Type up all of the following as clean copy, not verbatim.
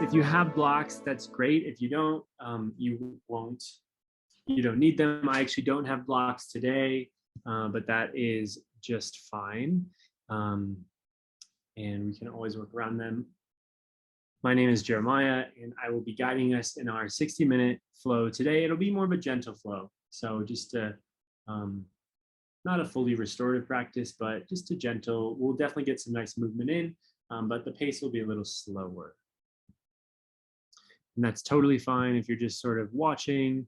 If you have blocks, that's great. If you don't, you don't need them. I actually don't have blocks today, but that is just fine. And we can always work around them. My name is Jeremiah, and I will be guiding us in our 60-minute flow today. It'll be more of a gentle flow. So just not a fully restorative practice, but just a gentle, we'll definitely get some nice movement in, but the pace will be a little slower. And that's totally fine if you're just sort of watching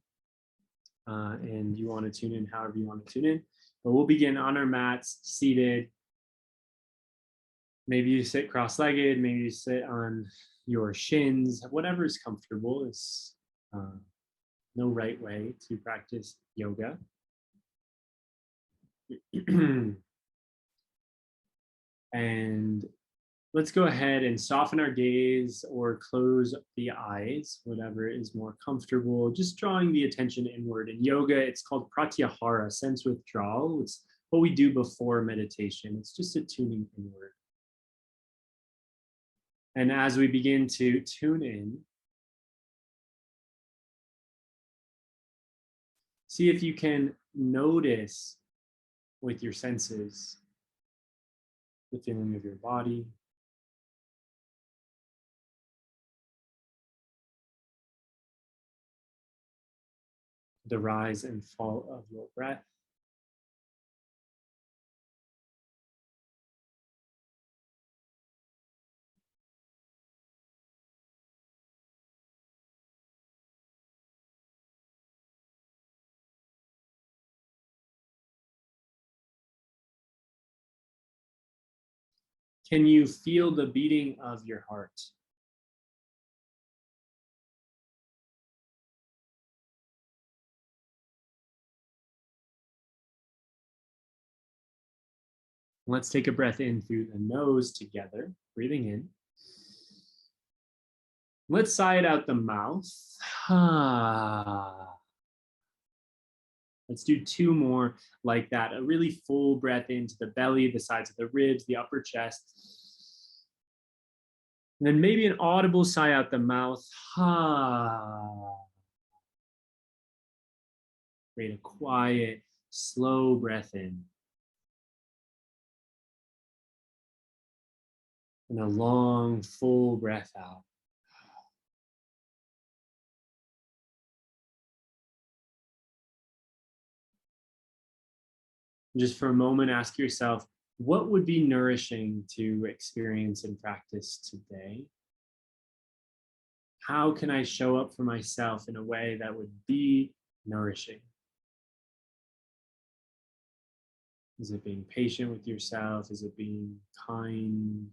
and you want to tune in however you want to tune in. But we'll begin on our mats, seated. Maybe you sit cross-legged, maybe you sit on your shins, whatever is comfortable. Is no right way to practice yoga. And let's go ahead and soften our gaze or close the eyes, whatever is more comfortable. Just drawing the attention inward. In yoga, it's called Pratyahara, sense withdrawal. It's what we do before meditation. It's just a tuning inward. And as we begin to tune in, see if you can notice with your senses the feeling of your body, the rise and fall of your breath. Can you feel the beating of your heart? Let's take a breath in through the nose together, breathing in. Let's sigh it out the mouth. Let's do two more like that. A really full breath into the belly, the sides of the ribs, the upper chest. And then maybe an audible sigh out the mouth. Create a quiet, slow breath in. And a long, full breath out. Just for a moment, ask yourself, what would be nourishing to experience and practice today? How can I show up for myself in a way that would be nourishing? Is it being patient with yourself? Is it being kind?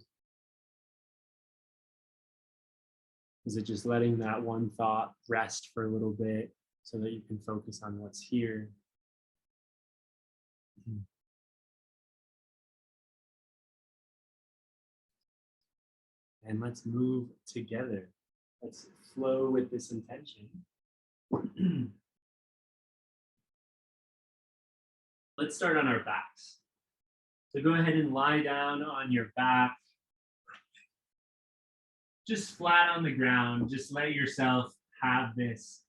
Is it just letting that one thought rest for a little bit so that you can focus on what's here? And let's move together. Let's flow with this intention. Let's start on our backs. So go ahead and lie down on your back. Just flat on the ground. Just let yourself have this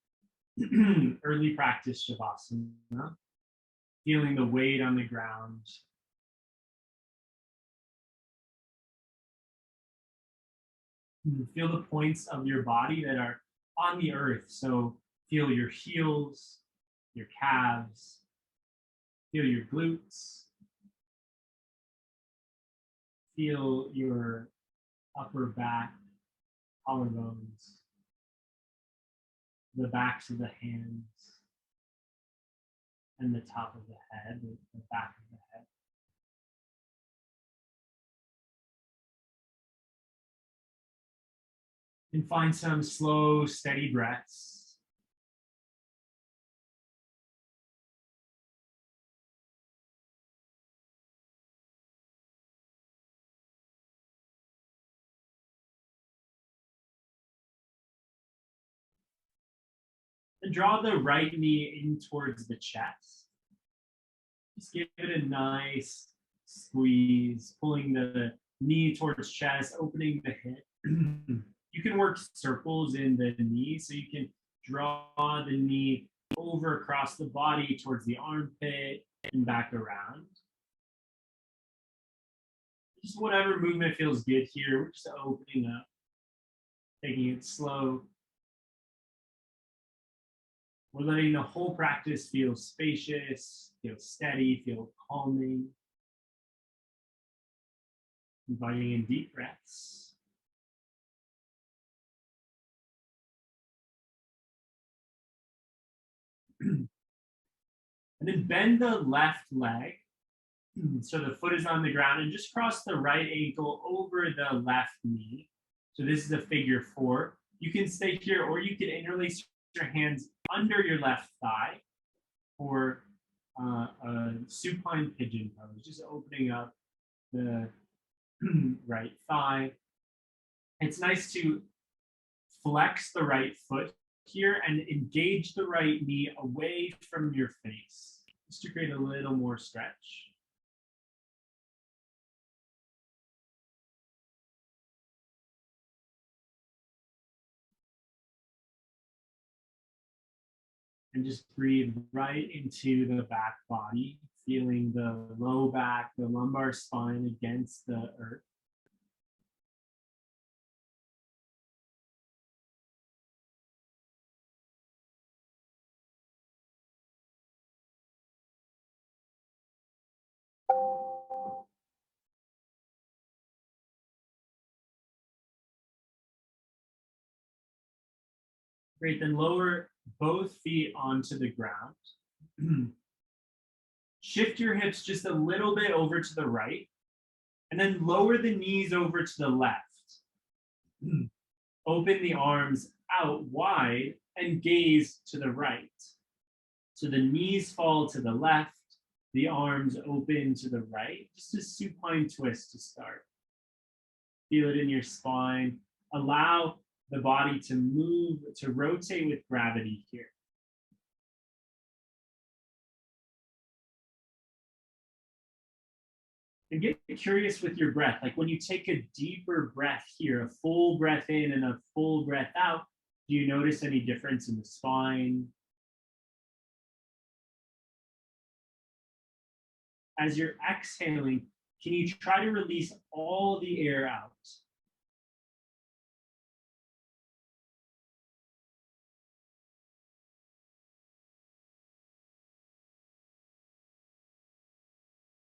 early practice Shavasana. Feeling the weight on the ground. Feel the points of your body that are on the earth. So feel your heels, your calves, feel your glutes, feel your upper back, collarbones, the backs of the hands, and the top of the head, the back of the head. And find some slow, steady breaths. And draw the right knee in towards the chest. Just give it a nice squeeze, pulling the knee towards chest, opening the hip. You can work circles in the knee, so you can draw the knee over across the body towards the armpit and back around. Just whatever movement feels good here. We're just opening up, taking it slow. We're letting the whole practice feel spacious, feel steady, feel calming. Inviting in deep breaths. And then bend the left leg. So the foot is on the ground, and just cross the right ankle over the left knee. So this is a figure 4. You can stay here, or you can interlace your hands under your left thigh for a supine pigeon pose, just opening up the right thigh. It's nice to flex the right foot here and engage the right knee away from your face, just to create a little more stretch. And just breathe right into the back body, feeling the low back, the lumbar spine against the earth. Great, then lower both feet onto the ground. Shift your hips just a little bit over to the right, and then lower the knees over to the left. Open the arms out wide and gaze to the right. So the knees fall to the left, the arms open to the right. Just a supine twist to start. Feel it in your spine. Allow the body to move, to rotate with gravity here. And get curious with your breath. Like when you take a deeper breath here, a full breath in and a full breath out, do you notice any difference in the spine? As you're exhaling, can you try to release all the air out?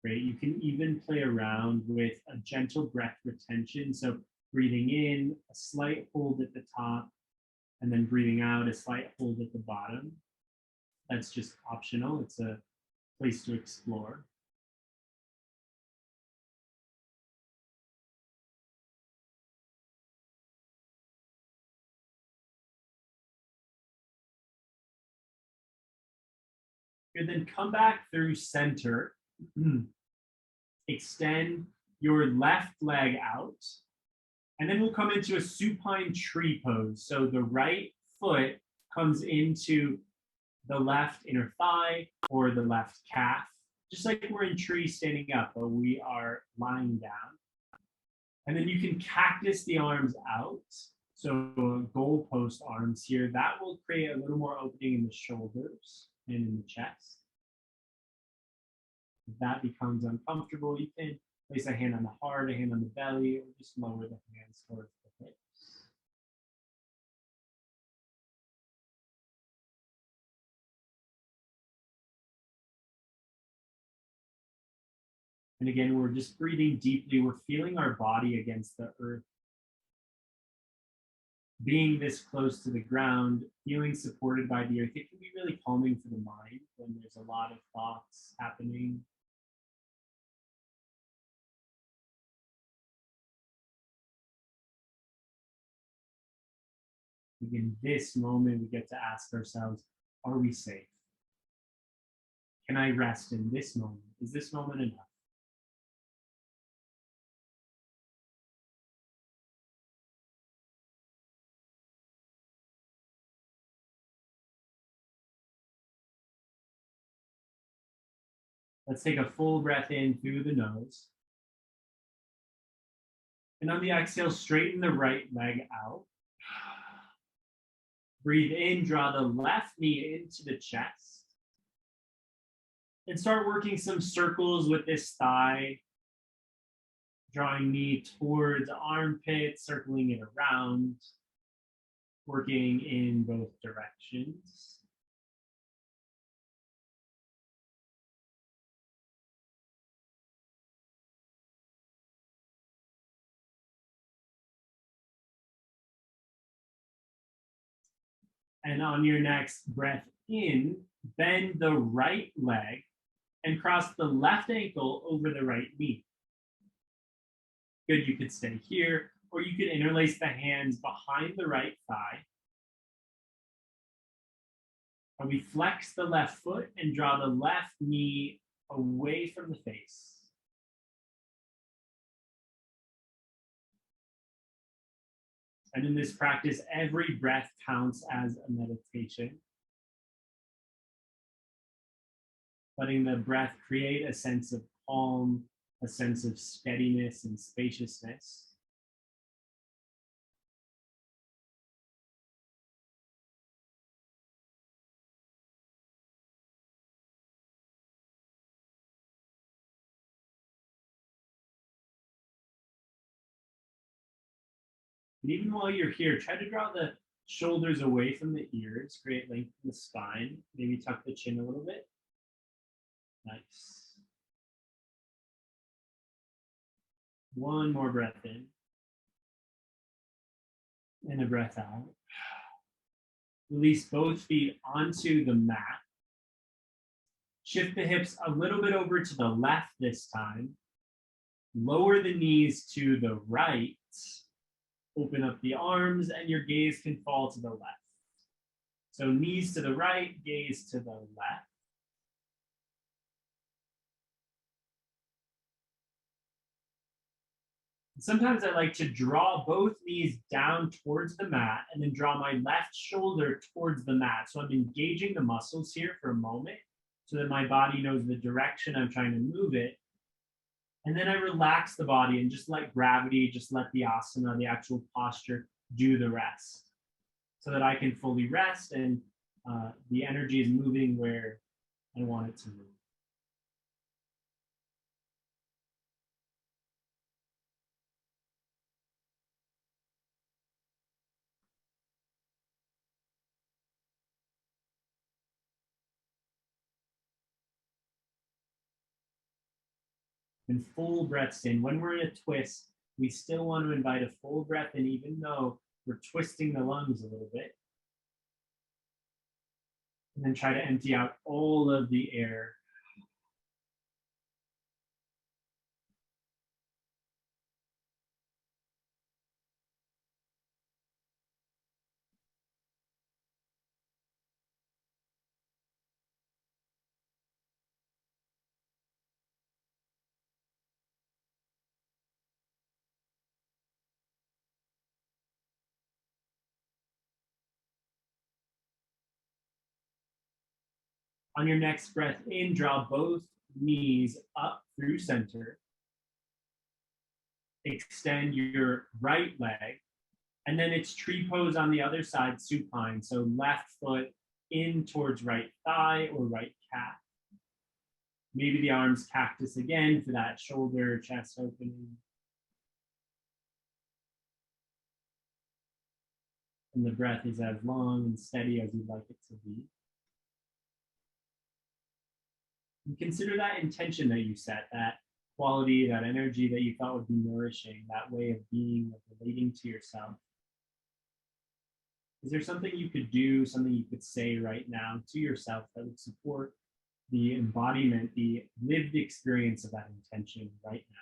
Great. You can even play around with a gentle breath retention. So breathing in, a slight hold at the top, and then breathing out, a slight hold at the bottom. That's just optional. It's a place to explore. Good, then come back through center. Extend your left leg out. And then we'll come into a supine tree pose. So the right foot comes into the left inner thigh or the left calf, just like we're in tree standing up, but we are lying down. And then you can cactus the arms out. So goalpost arms here. That will create a little more opening in the shoulders and in the chest. If that becomes uncomfortable, you can place a hand on the heart, a hand on the belly, or just lower the hands towards the hips. And again, we're just breathing deeply. We're feeling our body against the earth. Being this close to the ground, feeling supported by the earth, it can be really calming for the mind when there's a lot of thoughts happening. In this moment, we get to ask ourselves, are we safe? Can I rest in this moment? Is this moment enough? Let's take a full breath in through the nose. And on the exhale, straighten the right leg out. Breathe in, draw the left knee into the chest. And start working some circles with this thigh. Drawing knee towards armpit, circling it around. Working in both directions. And on your next breath in, bend the right leg and cross the left ankle over the right knee. Good, you could stay here, or you could interlace the hands behind the right thigh. And we flex the left foot and draw the left knee away from the face. And in this practice, every breath counts as a meditation. Letting the breath create a sense of calm, a sense of steadiness and spaciousness. And even while you're here, try to draw the shoulders away from the ears, create length in the spine, maybe tuck the chin a little bit. Nice. One more breath in. And a breath out. Release both feet onto the mat. Shift the hips a little bit over to the left this time. Lower the knees to the right. Open up the arms and your gaze can fall to the left. So knees to the right, gaze to the left. Sometimes I like to draw both knees down towards the mat and then draw my left shoulder towards the mat. So I'm engaging the muscles here for a moment so that my body knows the direction I'm trying to move it. And then I relax the body and just let gravity, just let the asana, the actual posture, do the rest so that I can fully rest and the energy is moving where I want it to move. And full breaths in. When we're in a twist, we still want to invite a full breath in, even though we're twisting the lungs a little bit. And then try to empty out all of the air. On your next breath in, draw both knees up through center. Extend your right leg. And then it's tree pose on the other side, supine. So left foot in towards right thigh or right calf. Maybe the arms cactus again for that shoulder, chest opening. And the breath is as long and steady as you'd like it to be. And consider that intention that you set, that quality, that energy that you thought would be nourishing, that way of being, of relating to yourself. Is there something you could do, something you could say right now to yourself that would support the embodiment, the lived experience of that intention right now?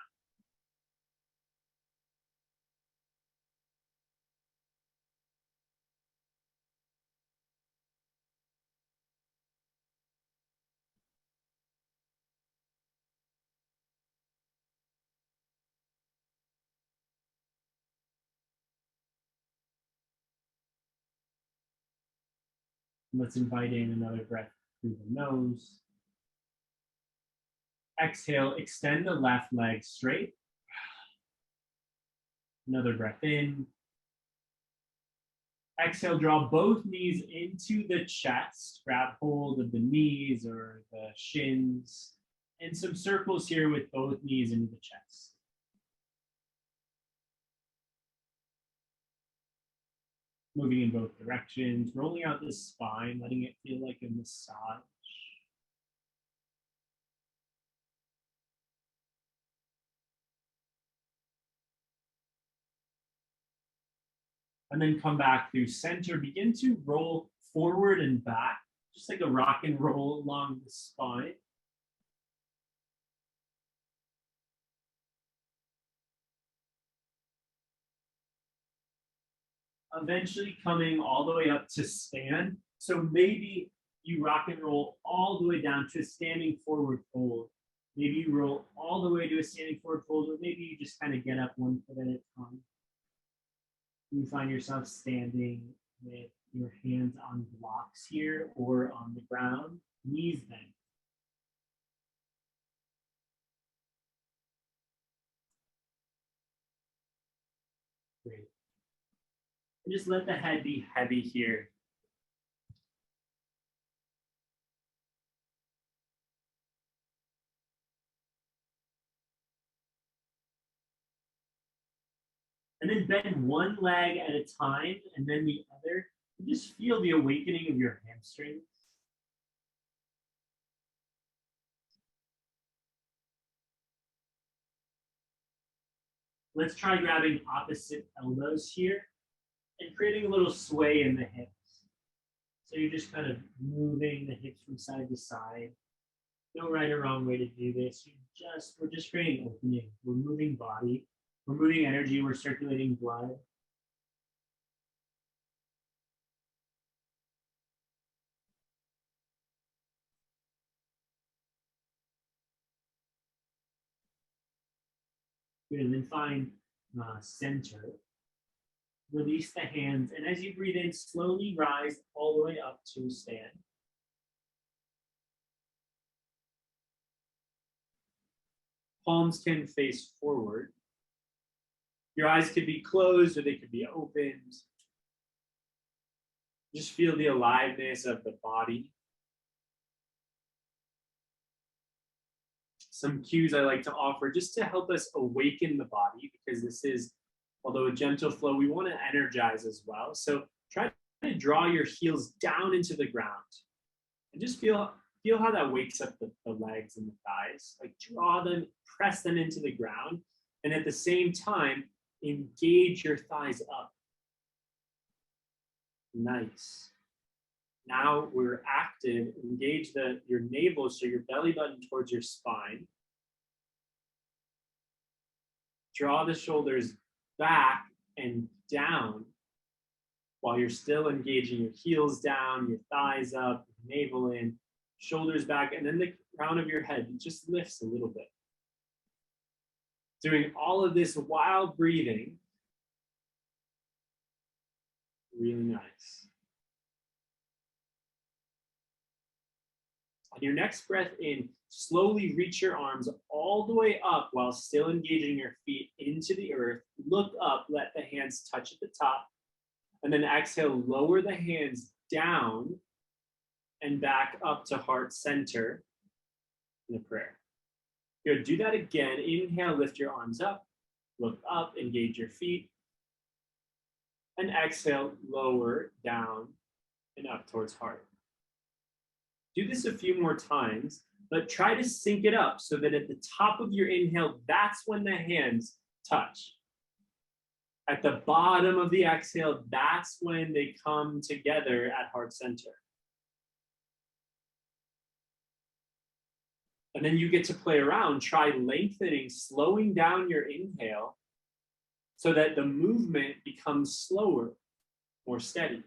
Let's invite in another breath through the nose. Exhale, extend the left leg straight. Another breath in. Exhale, draw both knees into the chest. Grab hold of the knees or the shins. And some circles here with both knees into the chest. Moving in both directions, rolling out the spine, letting it feel like a massage. And then come back through center. Begin to roll forward and back, just like a rock and roll along the spine. Eventually coming all the way up to stand. So maybe you rock and roll all the way down to a standing forward fold. Maybe you roll all the way to a standing forward fold, or maybe you just kind of get up one foot at a time. You find yourself standing with your hands on blocks here or on the ground, knees bent. Great. And just let the head be heavy here. And then bend one leg at a time and then the other. And just feel the awakening of your hamstrings. Let's try grabbing opposite elbows here and creating a little sway in the hips. So you're just kind of moving the hips from side to side. No right or wrong way to do this. We're just creating opening. We're moving body. We're moving energy. We're circulating blood. Good. And then find center. Release the hands. And as you breathe in, slowly rise all the way up to stand. Palms can face forward. Your eyes could be closed or they could be opened. Just feel the aliveness of the body. Some cues I like to offer just to help us awaken the body, because this is, although a gentle flow, we want to energize as well. So try to draw your heels down into the ground and just feel how that wakes up the legs and the thighs. Like draw them, press them into the ground, and at the same time, engage your thighs up. Nice. Now we're active. Engage your navel, so your belly button towards your spine. Draw the shoulders back and down while you're still engaging your heels down, your thighs up, navel in, shoulders back, and then the crown of your head just lifts a little bit. Doing all of this while breathing. Really nice. On your next breath in, slowly reach your arms all the way up while still engaging your feet into the earth. Look up, let the hands touch at the top. And then exhale, lower the hands down and back up to heart center in a prayer. Good, do that again. Inhale, lift your arms up. Look up, engage your feet. And exhale, lower, down, and up towards heart. Do this a few more times, but try to sync it up so that at the top of your inhale, that's when the hands touch. At the bottom of the exhale, that's when they come together at heart center. And then you get to play around. Try lengthening, slowing down your inhale so that the movement becomes slower, more steady.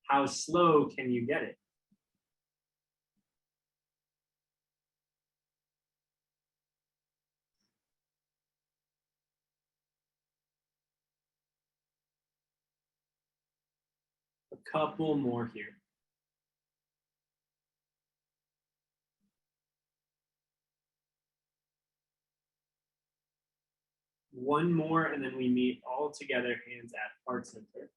How slow can you get it? A couple more here. One more, and then we meet all together, hands at heart center.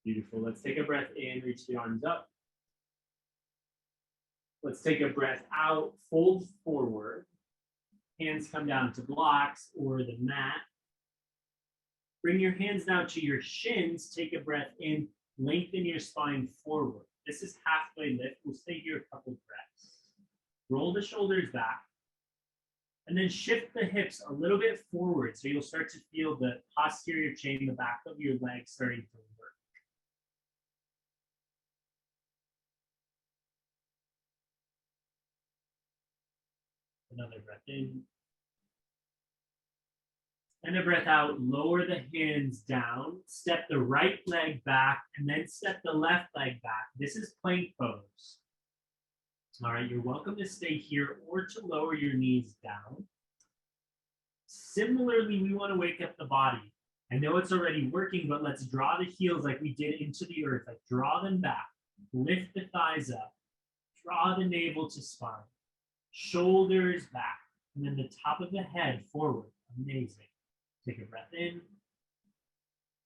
Beautiful. Let's take a breath in, reach the arms up. Let's take a breath out, fold forward. Hands come down to blocks or the mat. Bring your hands now to your shins. Take a breath in, lengthen your spine forward. This is halfway lift. We'll stay here a couple breaths. Roll the shoulders back. And then shift the hips a little bit forward. So you'll start to feel the posterior chain, the back of your legs starting to work. Another breath in. And a breath out, lower the hands down, step the right leg back, and then step the left leg back. This is plank pose. All right, you're welcome to stay here or to lower your knees down. Similarly, we want to wake up the body. I know it's already working, but let's draw the heels like we did into the earth. Like draw them back, lift the thighs up, draw the navel to spine, shoulders back, and then the top of the head forward. Amazing. Take a breath in.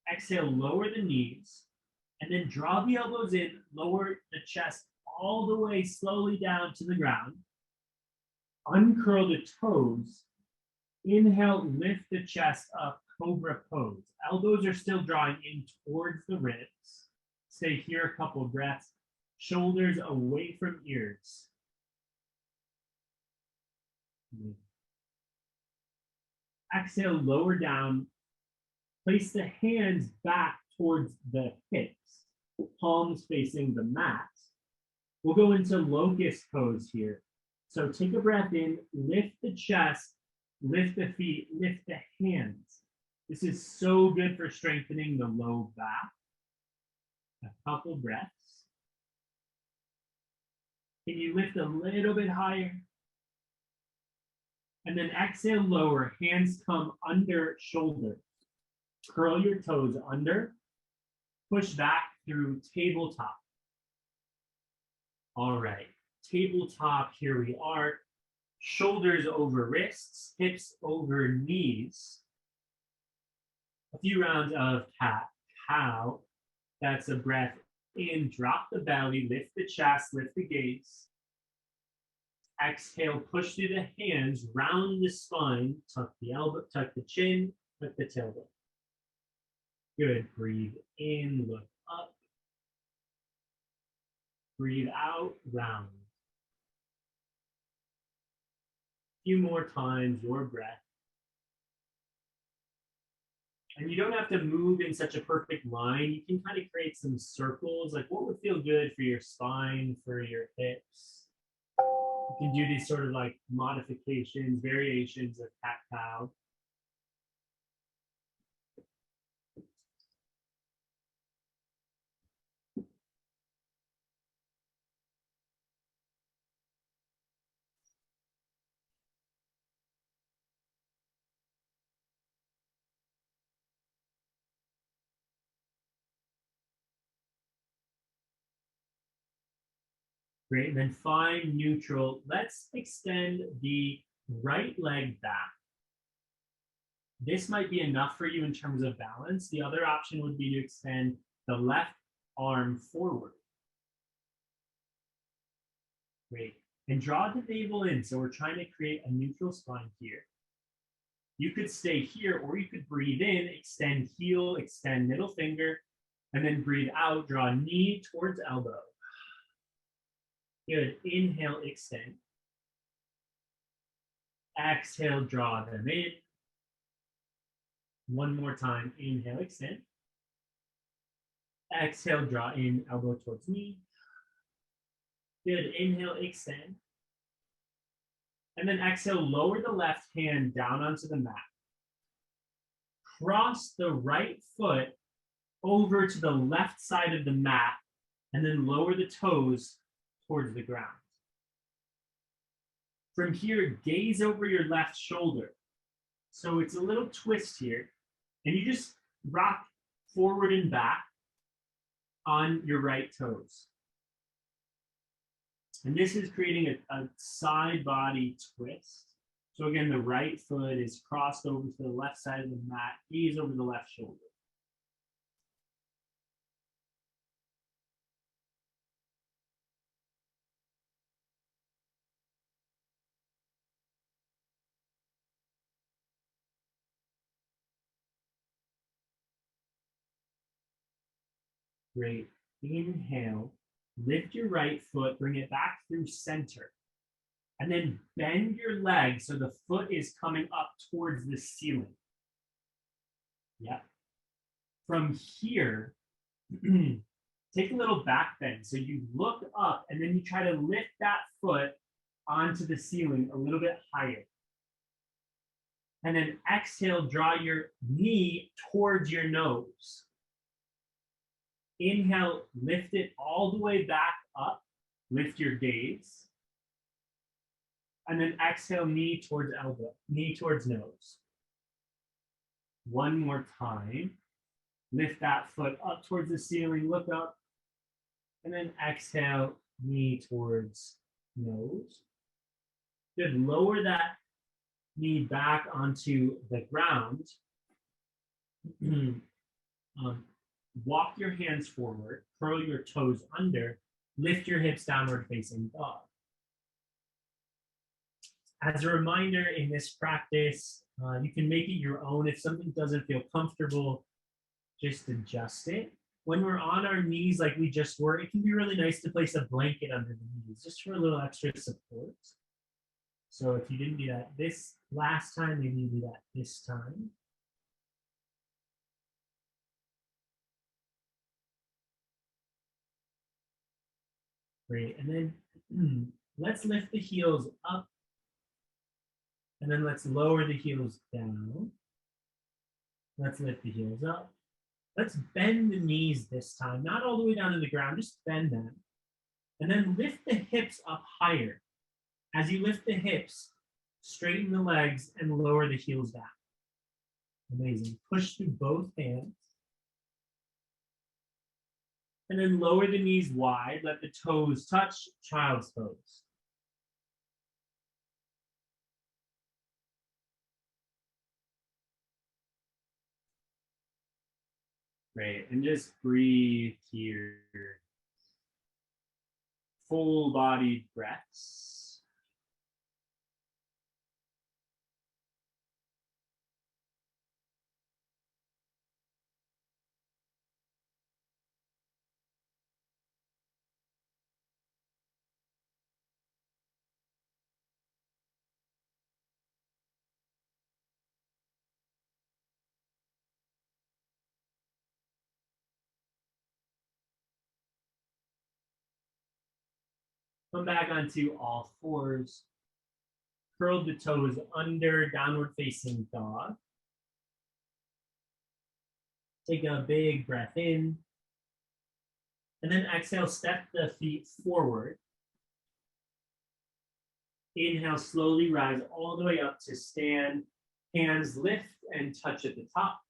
Exhale, lower the knees, and then draw the elbows in, lower the chest all the way slowly down to the ground. Uncurl the toes. Inhale, lift the chest up, Cobra Pose. Elbows are still drawing in towards the ribs. Stay here a couple of breaths. Shoulders away from ears. Exhale, lower down. Place the hands back towards the hips, palms facing the mat. We'll go into Locust Pose here. So take a breath in, lift the chest, lift the feet, lift the hands. This is so good for strengthening the low back. A couple breaths. Can you lift a little bit higher? And then exhale, lower, hands come under shoulders. Curl your toes under, push back through tabletop. All right, tabletop, here we are. Shoulders over wrists, hips over knees. A few rounds of cat, cow. That's a breath in, drop the belly, lift the chest, lift the gaze. Exhale, push through the hands, round the spine, tuck the elbow, tuck the chin, tuck the tailbone. Good, breathe in, look up. Breathe out, round. A few more times, your breath. And you don't have to move in such a perfect line. You can kind of create some circles, like what would feel good for your spine, for your hips. You can do these sort of like modifications, variations of cat-cow. Great, and then find neutral. Let's extend the right leg back. This might be enough for you in terms of balance. The other option would be to extend the left arm forward. Great, and draw the navel in. So we're trying to create a neutral spine here. You could stay here, or you could breathe in, extend heel, extend middle finger, and then breathe out, draw knee towards elbow. Good, inhale, extend. Exhale, draw them in. One more time, inhale, extend. Exhale, draw in, elbow towards knee. Good, inhale, extend. And then exhale, lower the left hand down onto the mat. Cross the right foot over to the left side of the mat, and then lower the toes towards the ground. From here, gaze over your left shoulder. So it's a little twist here, and you just rock forward and back on your right toes. And this is creating a side body twist. So again, the right foot is crossed over to the left side of the mat, knees over the left shoulder. Great. Inhale, lift your right foot, bring it back through center. And then bend your leg so the foot is coming up towards the ceiling. Yeah. From here, take a little back bend. So you look up and then you try to lift that foot onto the ceiling a little bit higher. And then exhale, draw your knee towards your nose. Inhale, lift it all the way back up. Lift your gaze. And then exhale, knee towards elbow, knee towards nose. One more time. Lift that foot up towards the ceiling, look up. And then exhale, knee towards nose. Good. Lower that knee back onto the ground. Walk your hands forward, curl your toes under, lift your hips downward facing dog. As a reminder, in this practice, you can make it your own. If something doesn't feel comfortable, just adjust it. When we're on our knees like we just were, it can be really nice to place a blanket under the knees just for a little extra support. So if you didn't do that this last time, maybe you do that this time. Great. And then let's lift the heels up. And then let's lower the heels down. Let's lift the heels up. Let's bend the knees this time, not all the way down to the ground, just bend them. And then lift the hips up higher. As you lift the hips, straighten the legs and lower the heels down. Amazing. Push through both hands. And then lower the knees wide, let the toes touch, child's pose. Great, and just breathe here. Full bodied breaths. Come back onto all fours. Curl the toes under, downward facing dog. Take a big breath in. And then exhale, step the feet forward. Inhale, slowly rise all the way up to stand. Hands lift and touch at the top.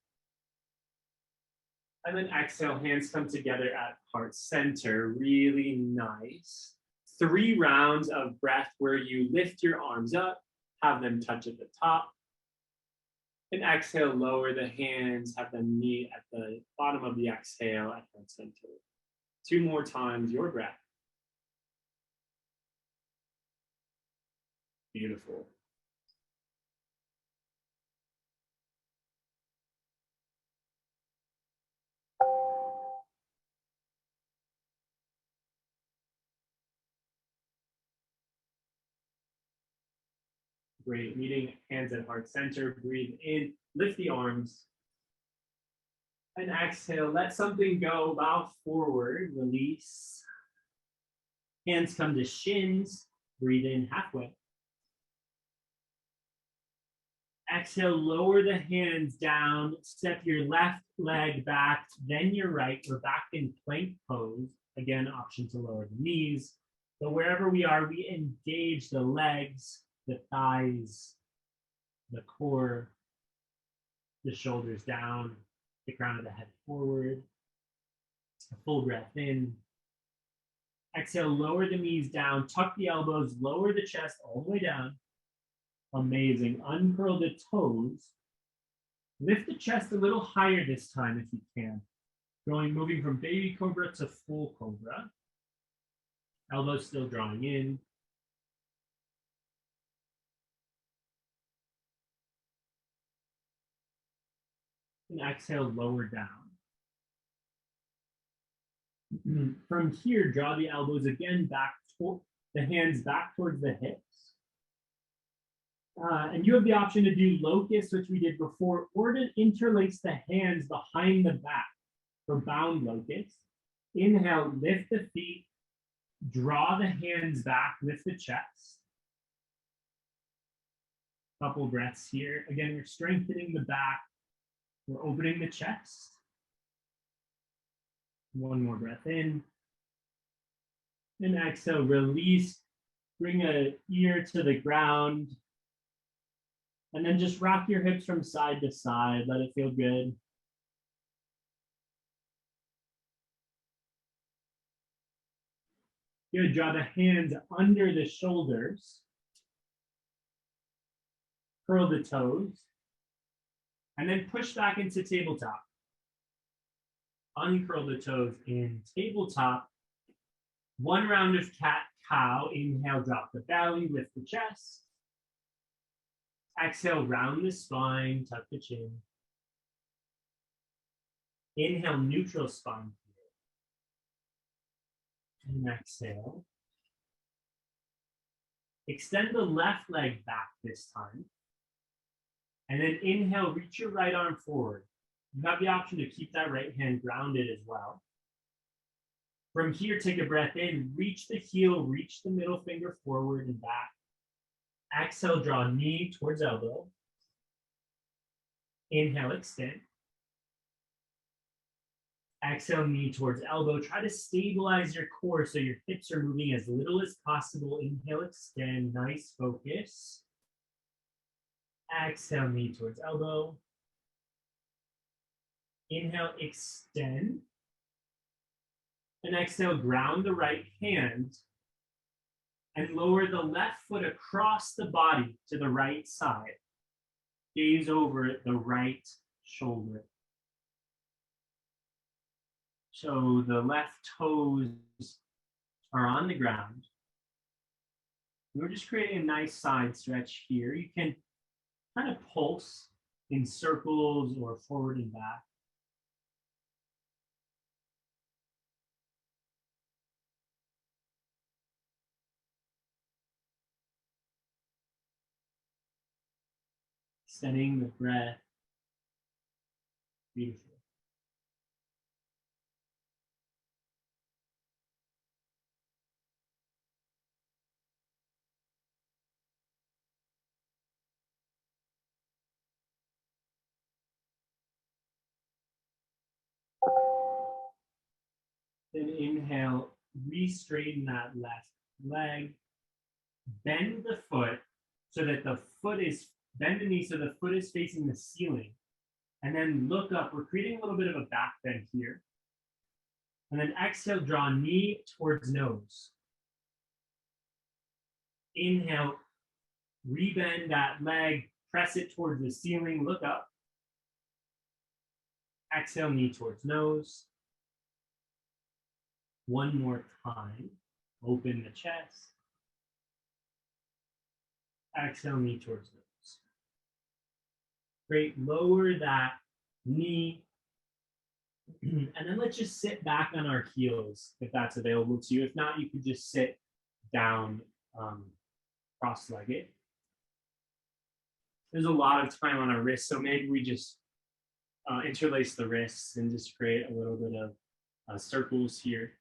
And then exhale, hands come together at heart center. Really nice. 3 rounds of breath where you lift your arms up, have them touch at the top. And exhale, lower the hands, have them meet at the bottom of the exhale at heart center. 2 more times, your breath. Beautiful. Great, meeting hands at heart center, breathe in, lift the arms. And exhale, let something go, bow forward, release. Hands come to shins, breathe in halfway. Exhale, lower the hands down, step your left leg back, then your right. We're back in plank pose. Again, option to lower the knees. But wherever we are, we engage the legs, the thighs, the core, the shoulders down. the crown of the head forward. A full breath in. Exhale, lower the knees down, tuck the elbows, lower the chest all the way down. Amazing. Uncurl the toes. Lift the chest a little higher this time if you can. Moving from baby cobra to full cobra. Elbows still drawing in. And exhale, lower down. From here, draw the elbows again back, the hands back towards the hips. And you have the option to do locust, which we did before, or to interlace the hands behind the back for bound locust. Inhale, lift the feet, draw the hands back, lift the chest. Couple breaths here. Again, we're strengthening the back. We're opening the chest. One more breath in. And exhale, release. Bring an ear to the ground. And then just rock your hips from side to side. Let it feel good. Good. Draw the hands under the shoulders. Curl the toes. And then push back into tabletop. Uncurl the toes in tabletop. One round of cat-cow. Inhale, drop the belly, lift the chest. Exhale, round the spine, tuck the chin. Inhale, neutral spine here. And exhale. Extend the left leg back this time. And then inhale, reach your right arm forward. You have the option to keep that right hand grounded as well. From here, take a breath in, reach the heel, reach the middle finger forward and back. Exhale, draw knee towards elbow. Inhale, extend. Exhale, knee towards elbow. Try to stabilize your core so your hips are moving as little as possible. Inhale, extend, nice focus. Exhale, knee towards elbow. Inhale, extend. And exhale, ground the right hand. And lower the left foot across the body to the right side. Gaze over the right shoulder. So the left toes are on the ground. We're just creating a nice side stretch here. You can kind of pulse in circles or forward and back. Extending the breath. Beautiful. Then inhale, re-straighten that left leg. Bend the foot so that the foot is, bend the knee so the foot is facing the ceiling. And then look up. We're creating a little bit of a back bend here. And then exhale, draw knee towards nose. Inhale, rebend that leg, press it towards the ceiling, look up. Exhale, knee towards nose. One more time, open the chest. Exhale, knee towards nose. Great, lower that knee. And then let's just sit back on our heels if that's available to you. If not, you can just sit down cross-legged. There's a lot of time on our wrists, so maybe we just interlace the wrists and just create a little bit of circles here.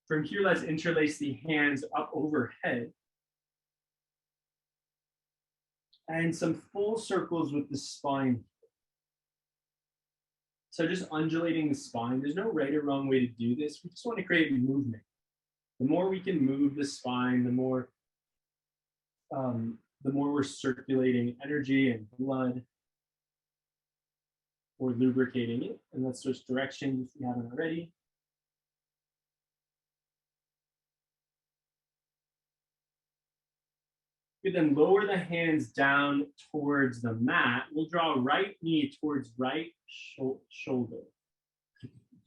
From here, let's interlace the hands up overhead. And some full circles with the spine. So just undulating the spine. There's no right or wrong way to do this. We just want to create movement. The more we can move the spine, the more we're circulating energy and blood. or lubricating it. And let's switch directions if you haven't already. You then lower the hands down towards the mat. We'll draw right knee towards right shoulder.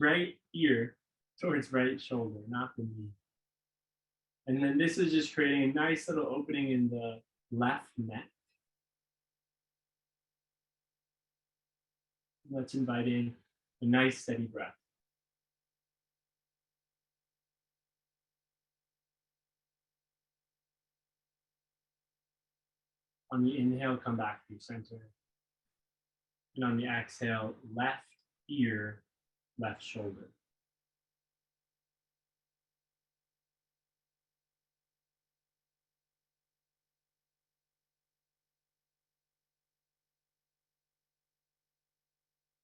Right ear towards right shoulder, not the knee. And then this is just creating a nice little opening in the left neck. Let's invite in a nice steady breath. On the inhale, come back to center. And on the exhale, left ear, left shoulder.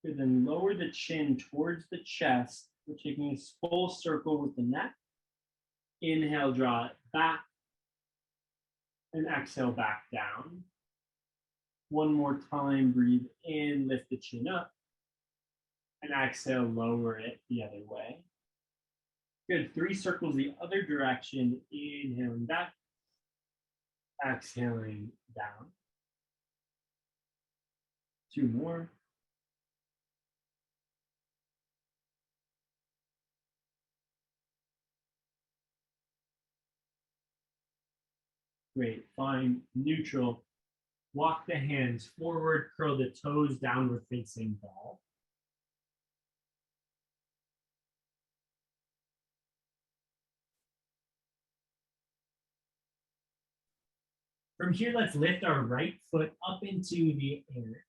Good, then lower the chin towards the chest. We're taking a full circle with the neck. Inhale, draw it back. And exhale, back down. One more time, breathe in, lift the chin up. And exhale, lower it the other way. Good, 3 circles the other direction. Inhaling back. Exhaling down. 2 more. Great, find neutral. Walk the hands forward, curl the toes, downward facing dog. From here, let's lift our right foot up into the air.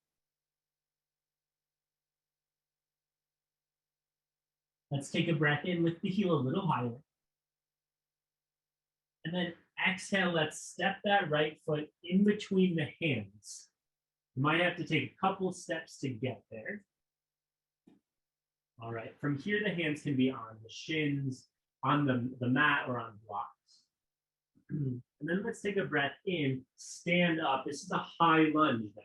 Let's take a breath in, lift the heel a little higher. And then exhale, let's step that right foot in between the hands. You might have to take a couple steps to get there. All right, from here, the hands can be on the shins, on the mat, or on blocks. And then let's take a breath in, stand up. This is a high lunge now.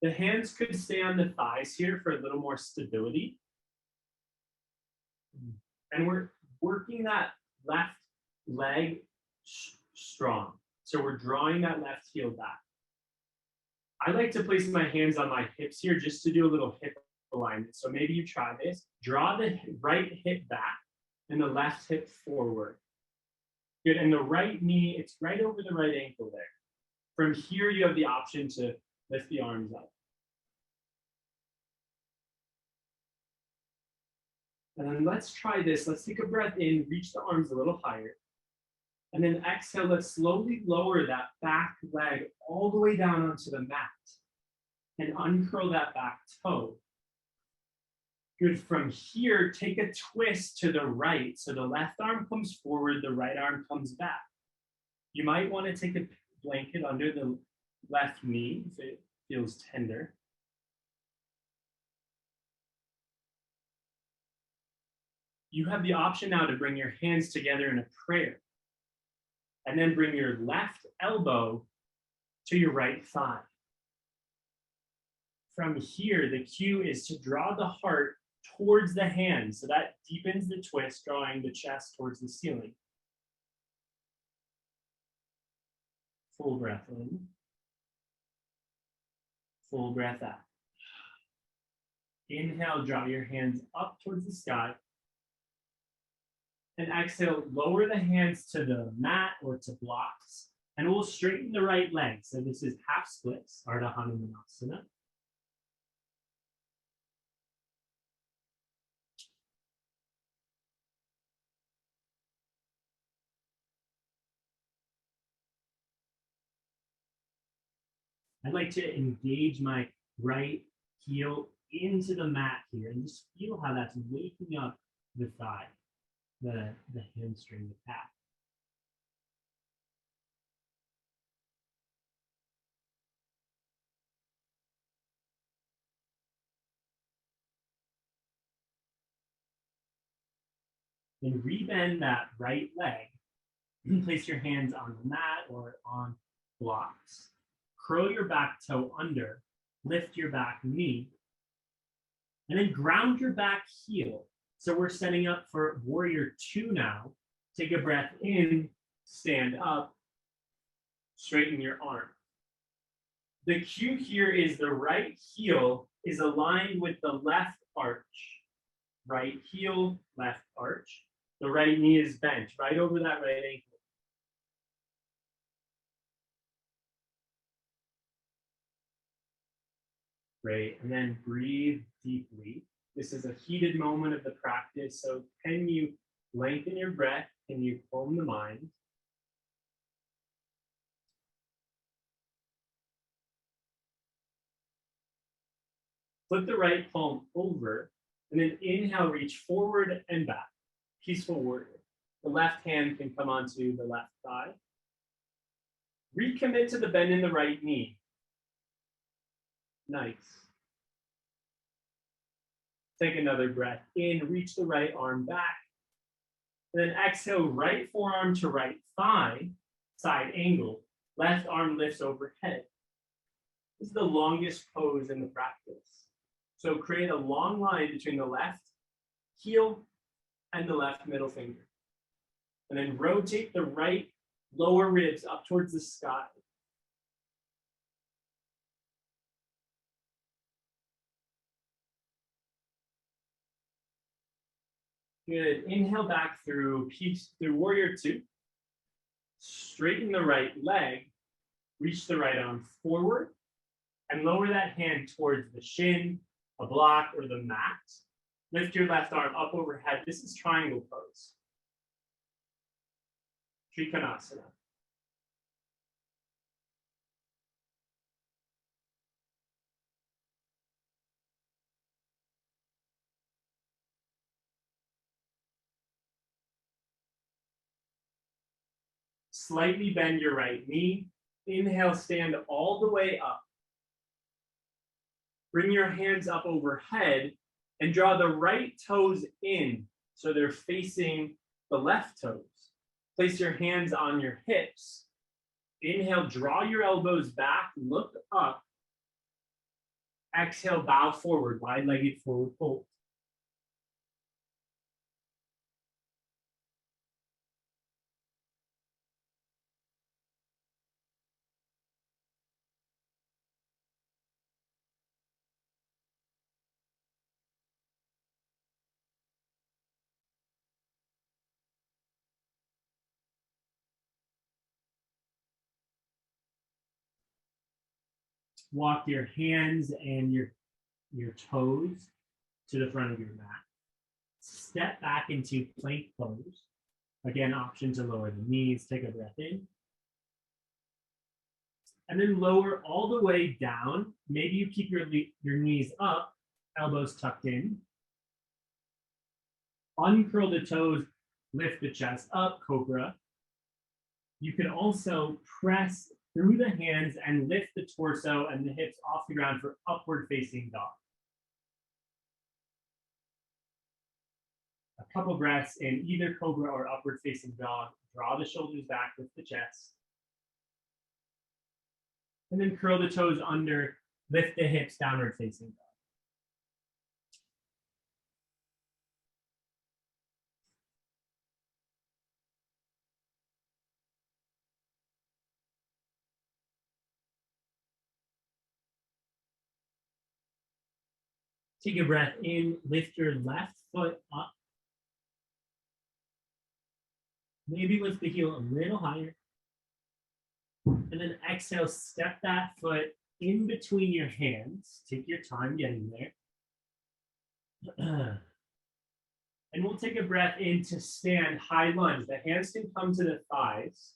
The hands could stay on the thighs here for a little more stability. And we're working that left leg strong. So we're drawing that left heel back. I like to place my hands on my hips here just to do a little hip alignment. So maybe you try this. Draw the right hip back and the left hip forward. Good, and the right knee, it's right over the right ankle there. From here, you have the option to lift the arms up. And then let's try this. Let's take a breath in, reach the arms a little higher. And then exhale, let's slowly lower that back leg all the way down onto the mat. And uncurl that back toe. Good, from here, take a twist to the right. So the left arm comes forward, the right arm comes back. You might want to take a blanket under the left knee if it feels tender. You have the option now to bring your hands together in a prayer. And then bring your left elbow to your right thigh. From here, the cue is to draw the heart towards the hand. So that deepens the twist, drawing the chest towards the ceiling. Full breath in. Full breath out. Inhale, draw your hands up towards the sky. And exhale, lower the hands to the mat or to blocks. And we'll straighten the right leg. So this is half splits, Ardha Hanumanasana. I'd like to engage my right heel into the mat here and just feel how that's waking up the thigh, the hamstring, the calf. Then rebend that right leg. Place your hands on the mat or on blocks. Curl your back toe under lift your back knee, and then ground your back heel. So we're setting up for warrior 2 now. Take a breath in, stand up, straighten your arm. The cue here is the right heel is aligned with the left arch. Right heel, left arch. The right knee is bent right over that right ankle. Great, and then breathe deeply. This is a heated moment of the practice, so can you lengthen your breath? Can you calm the mind? Flip the right palm over, and then inhale, reach forward and back. Peaceful warrior. The left hand can come onto the left thigh. Recommit to the bend in the right knee. Nice. Take another breath in, reach the right arm back. And then exhale, right forearm to right thigh, side angle. Left arm lifts overhead. This is the longest pose in the practice. So create a long line between the left heel and the left middle finger. And then rotate the right lower ribs up towards the sky. Good. Inhale back through warrior 2. Straighten the right leg. Reach the right arm forward and lower that hand towards the shin, a block, or the mat. Lift your left arm up overhead. This is triangle pose. Trikanasana. Slightly bend your right knee. Inhale, stand all the way up. Bring your hands up overhead and draw the right toes in so they're facing the left toes. Place your hands on your hips. Inhale, draw your elbows back, look up. Exhale, bow forward, wide-legged forward fold. Walk your hands and your toes to the front of your mat. Step back into plank pose. Again, option to lower the knees. Take a breath in. And then lower all the way down. Maybe you keep your knees up, elbows tucked in. Uncurl the toes, lift the chest up, Cobra. You can also press through the hands and lift the torso and the hips off the ground for upward facing dog. A couple breaths in either Cobra or upward facing dog. Draw the shoulders back, lift the chest. And then curl the toes under, lift the hips, downward facing dog. Take a breath in, lift your left foot up. Maybe lift the heel a little higher. And then exhale, step that foot in between your hands. Take your time getting there. And we'll take a breath in to stand high lunge. The hands can come to the thighs,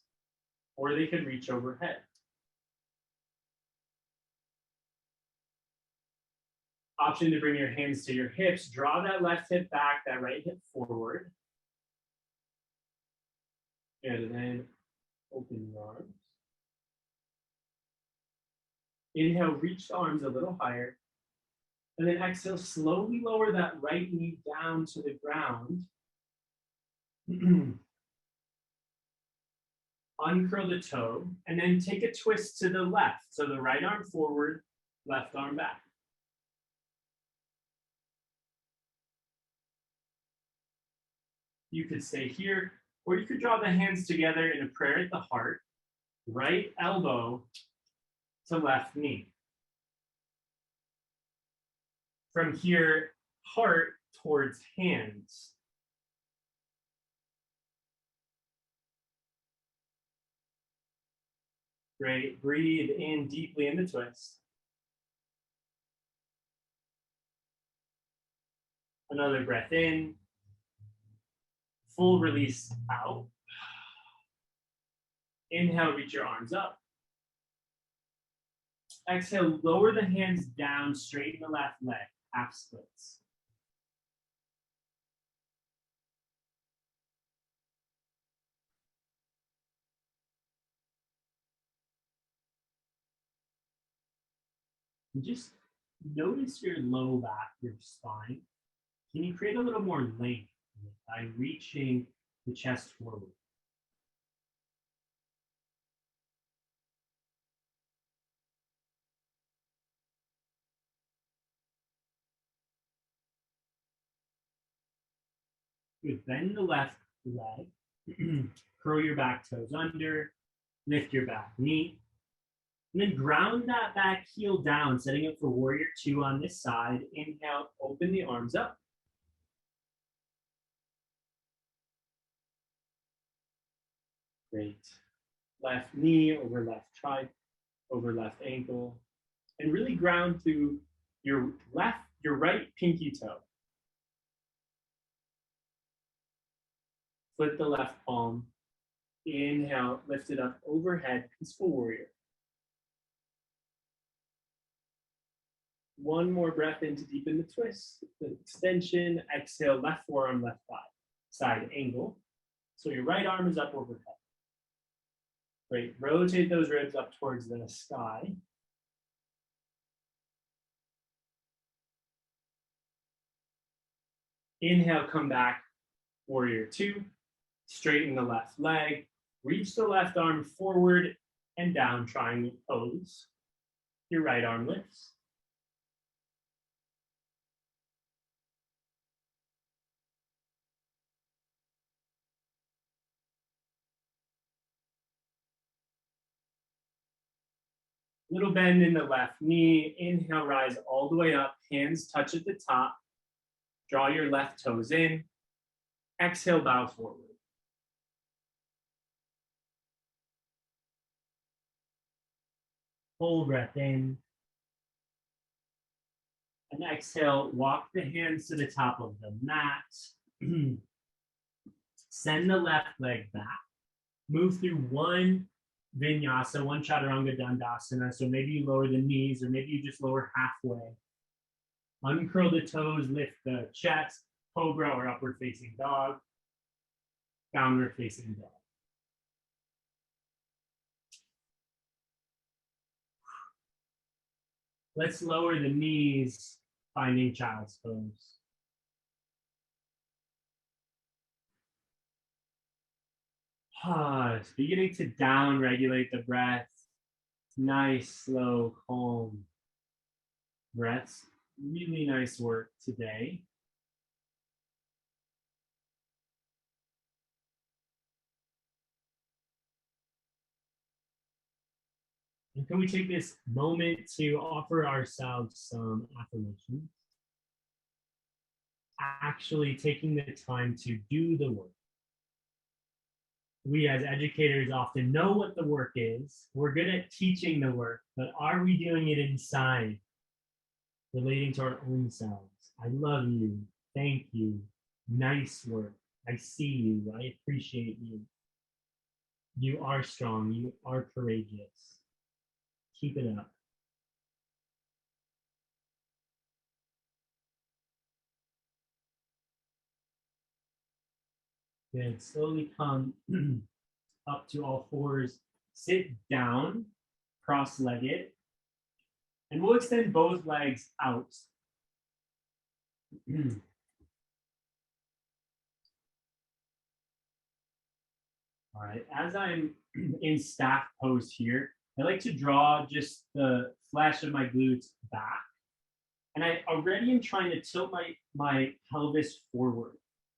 or they could reach overhead. Option to bring your hands to your hips. Draw that left hip back, that right hip forward. And then open your arms. Inhale, reach the arms a little higher. And then exhale, slowly lower that right knee down to the ground. Uncurl the toe, and then take a twist to the left. So the right arm forward, Left arm back. You could stay here, or you could draw the hands together in a prayer at the heart, right elbow to left knee. From here, heart towards hands. Great. Breathe in deeply in the twist. Another breath in. Full release out. Inhale, reach your arms up. Exhale, lower the hands down, straighten the left leg, half splits. And just notice your low back, your spine. Can you create a little more length by reaching the chest forward? Good. Bend the left leg. Curl your back toes under. Lift your back knee. And then ground that back heel down, setting up for warrior two on this side. Inhale, open the arms up. Great. Left knee over left tricep, over left ankle. And really ground through your right pinky toe. Flip the left palm. Inhale, lift it up overhead, peaceful warrior. One more breath in to deepen the twist, the extension. Exhale, left forearm, left thigh. Side angle. So your right arm is up overhead. Great. Rotate those ribs up towards the sky. Inhale, come back, warrior two. Straighten the left leg. Reach the left arm forward and down, triangle pose. Your right arm lifts. Little bend in the left knee. Inhale, rise all the way up. Hands touch at the top. Draw your left toes in. Exhale, bow forward. Full breath in. And exhale, walk the hands to the top of the mat. Send the left leg back. Move through one vinyasa, one chaturanga dandasana. So maybe you lower the knees, or maybe you just lower halfway. Uncurl the toes, lift the chest, cobra or upward facing dog, downward facing dog. Let's lower the knees, finding child's pose. Pause, beginning to down regulate the breath. Nice, slow, calm breaths. Really nice work today. And can we take this moment to offer ourselves some affirmations? Actually taking the time to do the work. We as educators often know what the work is. We're good at teaching the work, but are we doing it inside, relating to our own selves? I love you. Thank you. Nice work. I see you. I appreciate you. You are strong. You are courageous. Keep it up. Good. Slowly come up to all fours. Sit down, cross-legged, and we'll extend both legs out. All right, as I'm in staff pose here, I like to draw just the flesh of my glutes back. And I already am trying to tilt my pelvis forward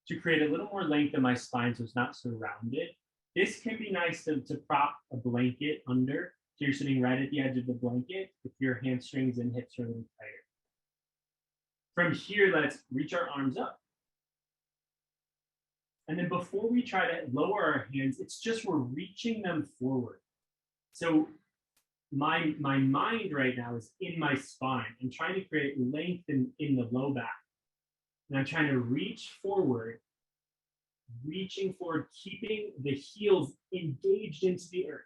to create a little more length in my spine so it's not so rounded. This can be nice to prop a blanket under. So you're sitting right at the edge of the blanket if your hamstrings and hips are a little tighter. From here, let's reach our arms up. And then before we try to lower our hands, it's just we're reaching them forward. So my mind right now is in my spine and trying to create length in the low back. And I'm trying to reach forward, reaching forward, keeping the heels engaged into the earth.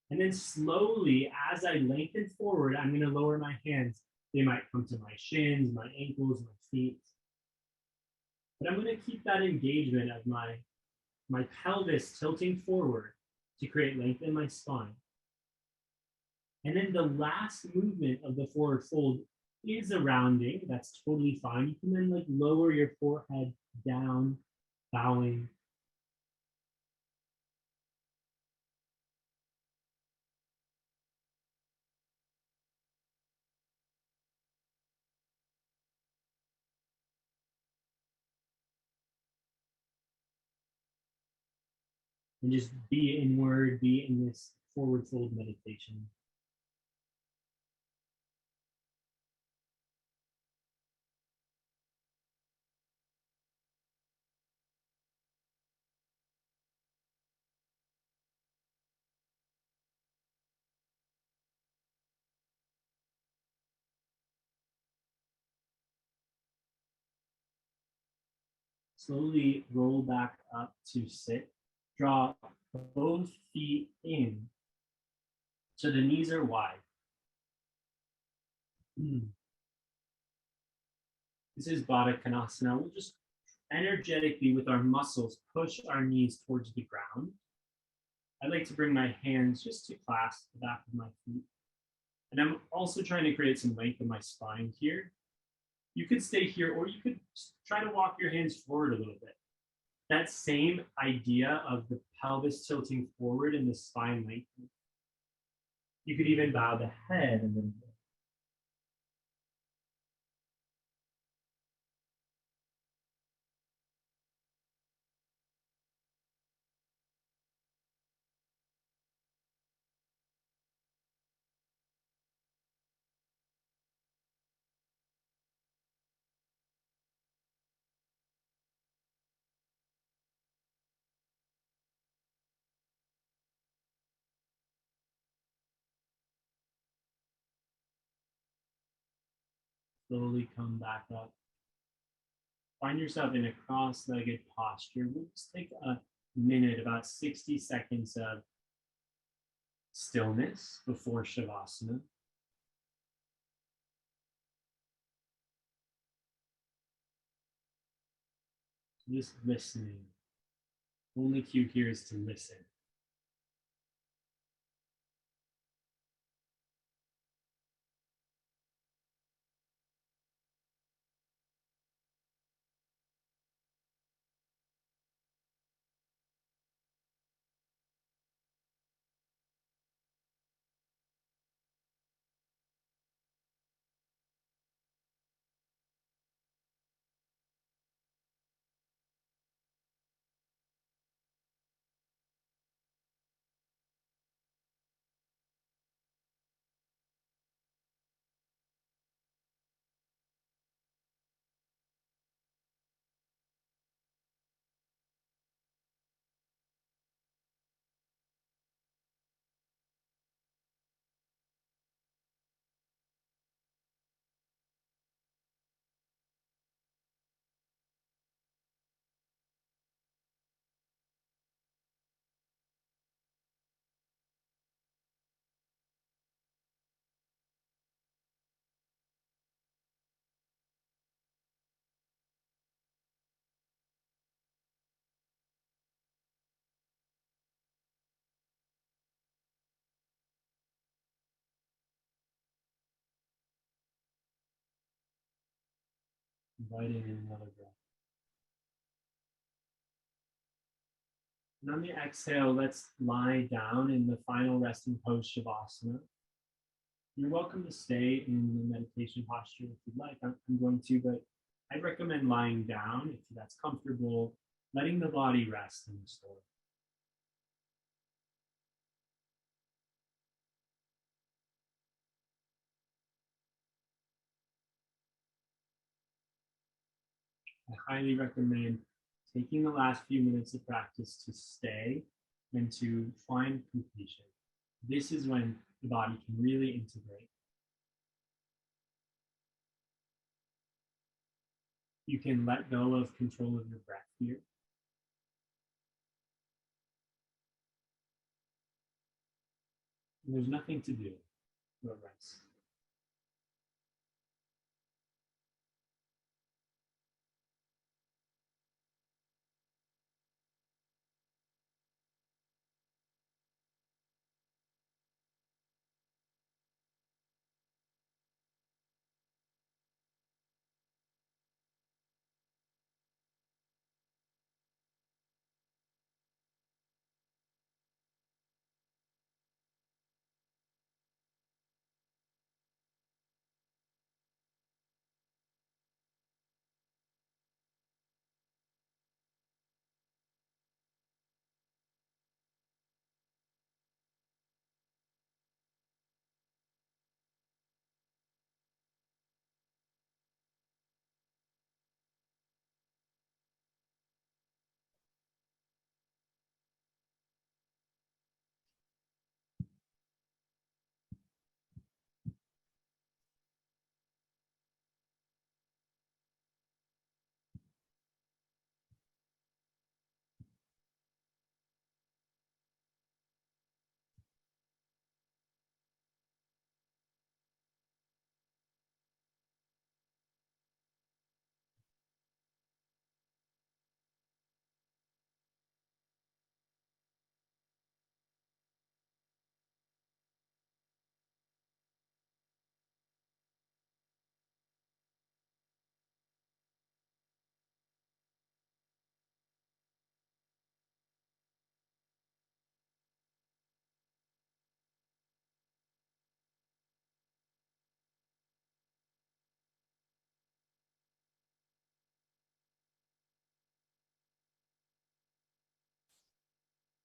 And then slowly, as I lengthen forward, I'm going to lower my hands. They might come to my shins, my ankles, my feet. But I'm going to keep that engagement of my pelvis tilting forward to create length in my spine. And then the last movement of the forward fold is a rounding. That's totally fine. You can then like lower your forehead down, bowing. And just be inward, be in this forward fold meditation. Slowly roll back up to sit. Draw both feet in so the knees are wide. This is Badakanasana. We'll just energetically with our muscles push our knees towards the ground. I like to bring my hands just to clasp the back of my feet. And I'm also trying to create some length in my spine here. You could stay here, or you could try to walk your hands forward a little bit. That same idea of the pelvis tilting forward and the spine lengthening. You could even bow the head a little bit. Slowly come back up. Find yourself in a cross-legged posture. We'll just take a minute, about 60 seconds of stillness before Shavasana. Just listening. Only cue here is to listen. Inviting in another breath. And on the exhale, let's lie down in the final resting pose, Shavasana. You're welcome to stay in the meditation posture if you'd like. I'm going to, but I recommend lying down if that's comfortable, letting the body rest and restore. I highly recommend taking the last few minutes of practice to stay and to find completion. This is when the body can really integrate. You can let go of control of your breath here. And there's nothing to do but rest.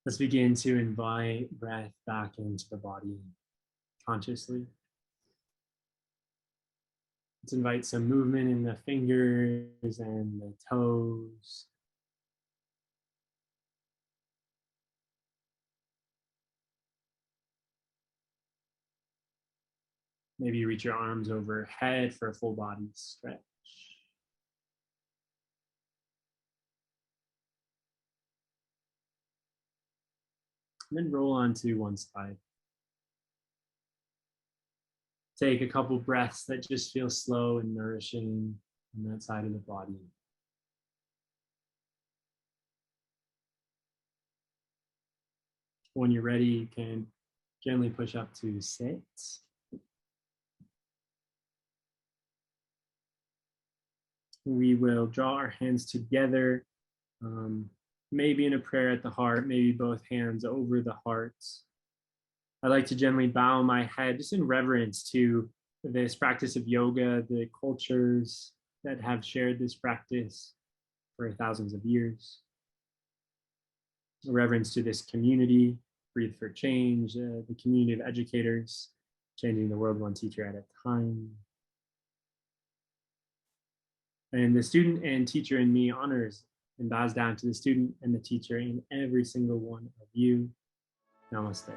Let's begin to invite breath back into the body consciously. Let's invite some movement in the fingers and the toes. Maybe reach your arms overhead for a full body stretch. And then roll onto one side. Take a couple breaths that just feel slow and nourishing on that side of the body. When you're ready, you can gently push up to sit. We will draw our hands together, maybe in a prayer at the heart, maybe both hands over the heart. I like to gently bow my head just in reverence to this practice of yoga, the cultures that have shared this practice for thousands of years. A reverence to this community, Breathe for Change, the community of educators, changing the world one teacher at a time. And the student and teacher in me honors and bows down to the student and the teacher in every single one of you. Namaste.